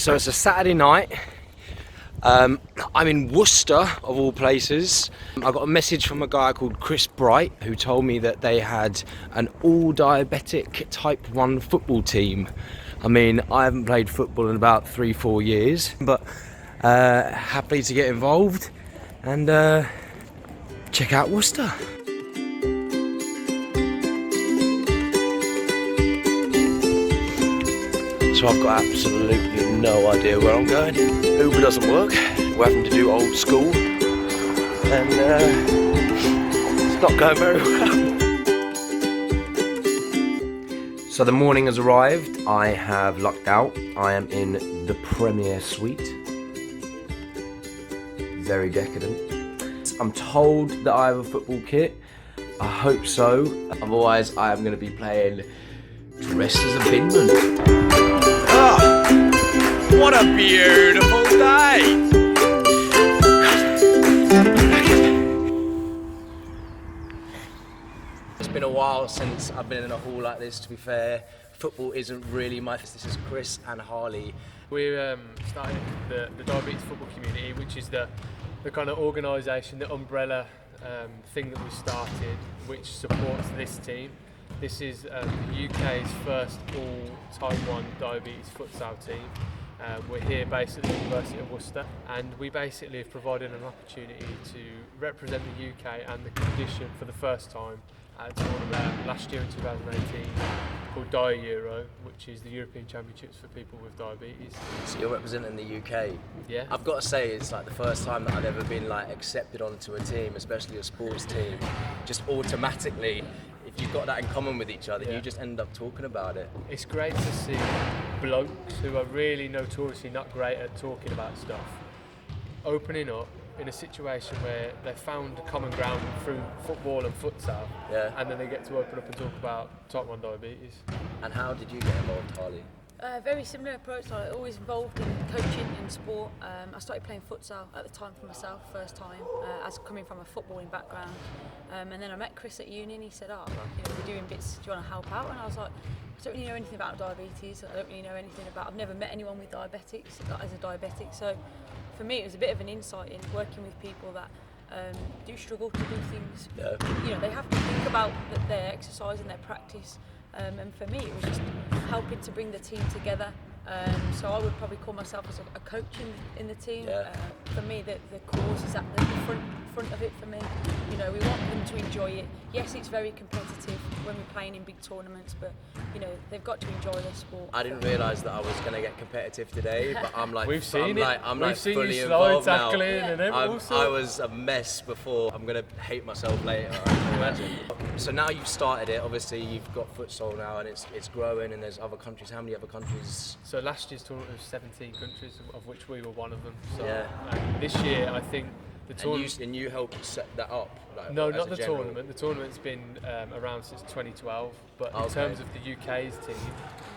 So it's a Saturday night. I'm in Worcester, of all places. I got a message from a guy called Chris Bright who told me that they had an all-diabetic Type 1 football team. I mean, I haven't played football in about 3-4 years, but happy to get involved and check out Worcester. So I've got absolutely no idea where I'm going. Uber doesn't work. We're having to do old school, and it's not going very well. So the morning has arrived. I have lucked out. I am in the Premier Suite. Very decadent. I'm told that I have a football kit. I hope so. Otherwise, I am going to be playing dressed as a binman. Oh, what a beautiful day! It's been a while since I've been in a hall like this, to be fair. Football isn't really my... This is Chris and Harley. We're starting the Diabetes Football Community, which is the kind of organisation, the umbrella thing that we started, which supports this team. This is the UK's first all Type 1 diabetes futsal team. We're here based at the University of Worcester, and we basically have provided an opportunity to represent the UK and the condition for the first time at a tournament last year in 2018 called Di Euro, which is the European Championships for people with diabetes. So you're representing the UK. Yeah. I've got to say, it's like the first time that I've ever been like accepted onto a team, especially a sports team. Just automatically, if you've got that in common with each other, you just end up talking about it. It's great to see blokes who are really notoriously not great at talking about stuff opening up in a situation where they found common ground through football and futsal, and then they get to open up and talk about Type 1 diabetes. And how did you get involved, Harley? Very similar approach. I was always involved in coaching and sport. I started playing futsal at the time for myself, first time, as coming from a footballing background. And then I met Chris at uni, and he said, "Oh, we're doing bits. Do you want to help out?" And I was like, "I don't really know anything about diabetes. I don't really know anything about. I've never met anyone with diabetics as a diabetic. So for me, it was a bit of an insight in working with people that do struggle to do things. They have to think about their exercise and their practice." And for me, it was just helping to bring the team together. So I would probably call myself as a coach in the team. For me, the cause is at the front of it for me. We want them to enjoy it. Yes, it's very competitive when we're playing in big tournaments, but they've got to enjoy their sport. I didn't realise that I was going to get competitive today, but I'm like, We've seen I'm We've seen fully you involved slide, now. tackling, and I was a mess before. I'm going to hate myself later, I can imagine. So now you've started it, obviously you've got futsal now, and it's growing, and there's other countries. How many other countries? So last year's tournament was 17 countries, of which we were one of them. So this year, I think the tournament. And you helped set that up? No, not the tournament. The tournament's been around since 2012, but in terms of the UK's team,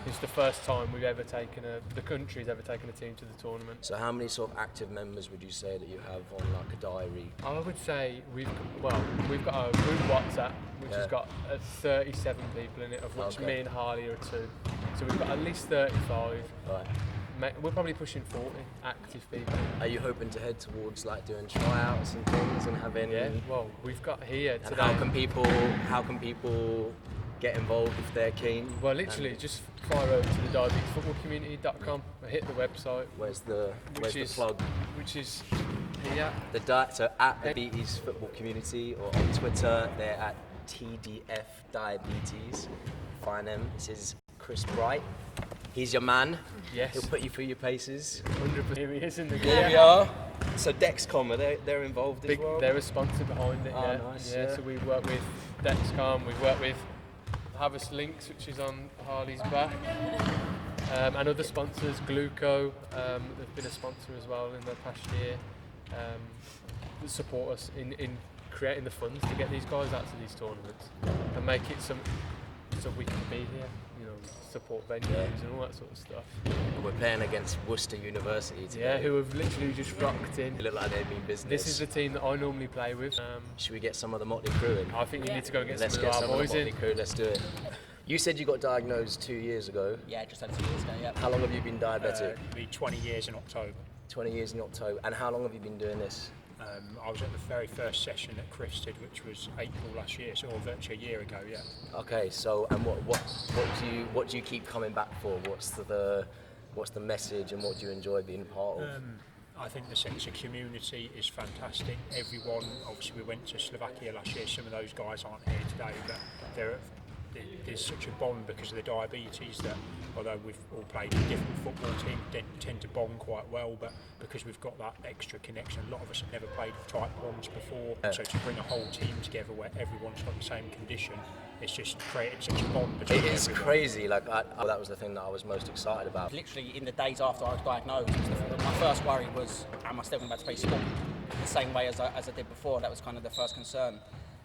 it's the first time the country's ever taken a team to the tournament. So how many sort of active members would you say that you have on like a diary? I would say we've got a group WhatsApp which has got 37 people in it, of which me and Harley are 2. So we've got at least 35. Right. We're probably pushing 40 active people. Are you hoping to head towards like doing tryouts and things and having? Yeah. Well, we've got here today. And how can people get involved if they're keen? Well, literally, just fire over to the diabetesfootballcommunity.com. Hit the website. Where's the plug? Which is here. So at Diabetes Football Community, or on Twitter, they're at TDF Diabetes. Find them. This is Chris Bright. He's your man. Yes. He'll put you through your paces. 100%. Here he is in the game. Here we are. So Dexcom, they're involved as well? They're a sponsor behind it, Nice, yeah. So we work with Dexcom, we work with Havas Links, which is on Harley's back, and other sponsors, Gluco, they've been a sponsor as well in the past year, that support us in creating the funds to get these guys out to these tournaments and make it so we can be here, support venues and all that sort of stuff. We're playing against Worcester University today. Yeah, who have literally just rocked in. They look like they've been business. This is the team that I normally play with. Should we get some of the Motley Crew in? I think you need to go and get Let's some get of some our of boys the Motley in. Crew, let's do it. You said you got diagnosed 2 years ago. Yeah, just over 2 years ago, yeah. How long have you been diabetic? It'll be 20 years in October. 20 years in October. And how long have you been doing this? I was at the very first session that Chris did, which was April last year, so virtually a year ago, yeah. Okay, so and what do you keep coming back for? What's the message, and what do you enjoy being part of? I think the sense of community is fantastic. Everyone, obviously we went to Slovakia last year, some of those guys aren't here today, but there's such a bond because of the diabetes that although we've all played in different football teams, tend to bond quite well, but because we've got that extra connection, a lot of us have never played with type 1s before, so to bring a whole team together where everyone's got the same condition, it's just created such a bond between everyone. It is crazy, like that was the thing that I was most excited about. Literally in the days after I was diagnosed, my first worry was, am I still going to be able to play sport? The same way as I did before, that was kind of the first concern.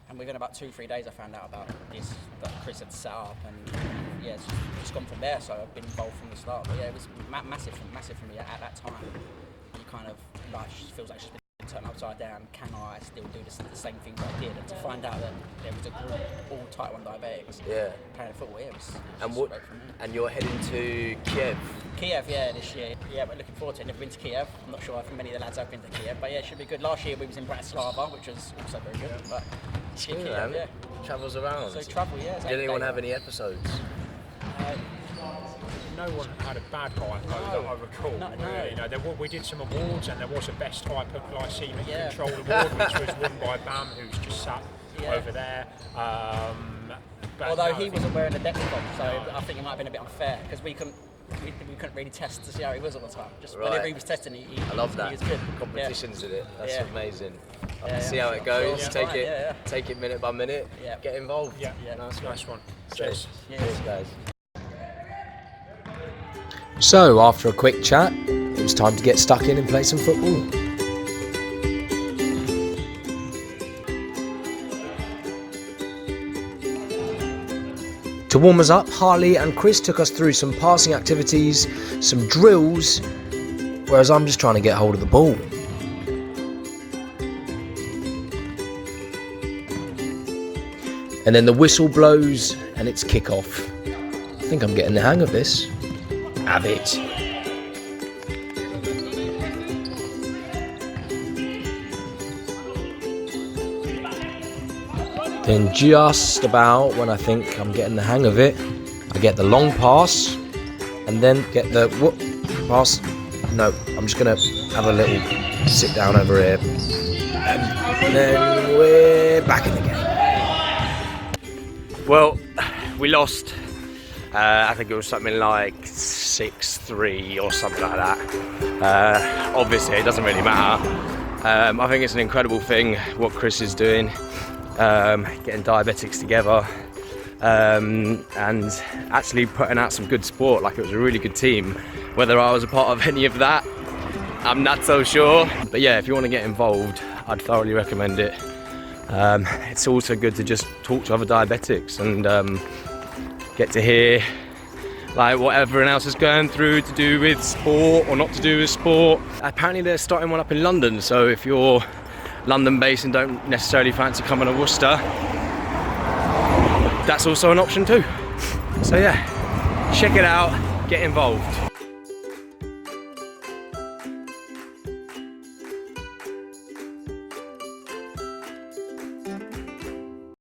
And within about 2-3 days I found out about this, that Chris had set up, and yeah, it's just gone from there, so I've been involved from the start. But yeah, it was massive for me at that time. You kind of, life feels like it's just been turned upside down. Can I still do the same things I did? And to find out that there was a group, all type 1 diabetics, playing football, yeah, it was great for me. And you're heading to Kiev? Kiev, yeah, this year. Yeah, but looking forward to it. Never been to Kiev. I'm not sure if many of the lads have been to Kiev, but yeah, it should be good. Last year we was in Bratislava, which was also very good. But Kiev, yeah. Travels around. So travel, yeah. Did anyone have any episodes? No one had a bad hypo that I recall. No. You know, we did some awards, and there was a best hypoglycemic control award, which was won by Bam, who's just sat over there. Although he wasn't wearing a Dexcom, so I think it might have been a bit unfair because we couldn't really test to see how he was all the time. Just whenever he was testing, he love that. He was good. Competitions with it. That's amazing. Yeah, see how it goes. Yeah, take it minute by minute. Yeah. Get involved. Yeah. Nice one. Cheers. Cheers, guys. So after a quick chat, it was time to get stuck in and play some football. To warm us up, Harley and Chris took us through some passing activities, some drills, whereas I'm just trying to get hold of the ball. And then the whistle blows and it's kick-off. I think I'm getting the hang of this. Have it. Then just about when I think I'm getting the hang of it, I get the long pass and then get the pass. No, I'm just going to have a little sit down over here. And then we're back in the game. Well, we lost. I think it was something like 6-3 or something like that. Obviously, it doesn't really matter. I think it's an incredible thing what Chris is doing. Getting diabetics together and actually putting out some good sport. Like, it was a really good team. Whether I was a part of any of that, I'm not so sure. But yeah, if you want to get involved, I'd thoroughly recommend it. It's also good to just talk to other diabetics and get to hear like what everyone else is going through to do with sport or not to do with sport. Apparently they're starting one up in London, so if you're London based and don't necessarily fancy coming to Worcester, that's also an option too. So yeah, check it out, get involved.